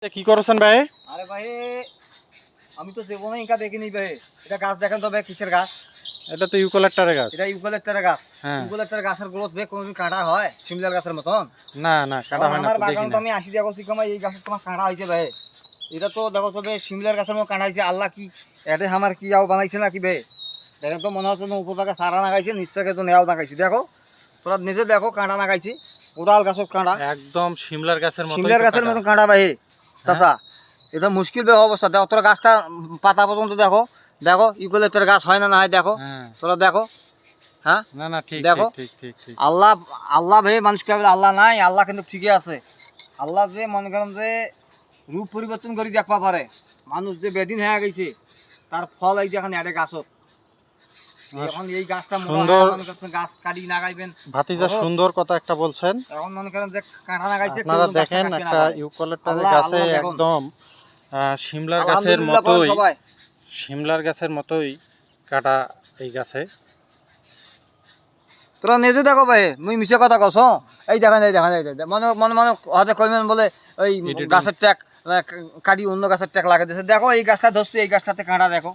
কি করছেন ভাই? আরে ভাই আমি তো জীবনে ইনকা দেখিনি ভাই। এটা গাছ দেখেন তো ভাই, কিসের গাছ? এটা তো ইউক্যালিপটাসের গাছ। এটা ইউক্যালিপটাসের গাছ। হ্যাঁ। ইউক্যালিপটাসের গাছের গ্রোথ ভাই কোনদিন কাটা হয় শিমলার গাছের মতন? না না, কাটা হয় না, আমার তো দেখি বাগান না। তো আমি 80 টাকা শিখাম, এই গাছের তোমার কাটা হয়েছে ভাই। এটা তো দেখো তো ভাই শিমলার গাছের মতো কাটা হয়েছে। আল্লাহ কি এটা আমার কি আও বানাইছে নাকি ভাই? দেখেন তো মনে হচ্ছে না উপর পাকে সারা লাগাইছে, নিচ পাকে তো নেওয়াও লাগাইছে। দেখো তোরা নিজে দেখো কাঁটা লাগাইছে, কোদাল গাছের কাঁটা একদম শিমলার গাছের মতো। শিমলার গাছের মতো কাঁটা ভাই। চাচা এটা মুশকিল ভাই অবস্থা। দেখো তোরা গাছটা পাতা পর্যন্ত দেখো, দেখো ইউক্যালিপটাসের গাছ হয় না না হয় দেখো, হ্যাঁ। তোরা দেখো। হ্যাঁ না না, ঠিক দেখো। ঠিক ঠিক ঠিক। আল্লাহ আল্লাহ ভাই মানুষকে বলে আল্লাহ নাই, আল্লাহ কিন্তু ঠিকই আছে। আল্লাহ যে মনে করেন যে রূপ পরিবর্তন করে দেখবা পারে, মানুষ যে বেদিন হয়ে গেছে তার ফল এই দেখেন এটা গাছত। এখন এই গাছটা সুন্দর। মনে করছেন গাছ কাটি লাগাইবেন ভাতিজা ওহো। সুন্দর কথা একটা বলছেন। এখন মনে করেন যে কাঁটা লাগাইছে, আপনারা কেউ গাছটা দেখেন কাটবে না একটা পারে। ইউক্যালিপটাসের আল্লাহ, গাছে আল্লাহ দেখুন। একদম শিমলার গাছের আলহামদুলিল্লাহ বল মতোই, সবাই। শিমলার গাছের মতোই কাটা এই গাছে। তোরা নিজে দেখো ভাই, মুই মিছে কথা কস। এই দেখেন এই দেখেন এই দেখেন। মনে মনে মনে হয়তো কইবেন বলে ওই এটা- গাছের ট্যাক কাটি অন্য গাছের ট্যাক লাগাই দিয়েছে। দেখো এই গাছটা ধরছি, এই গাছটাতে কাঁটা দেখো।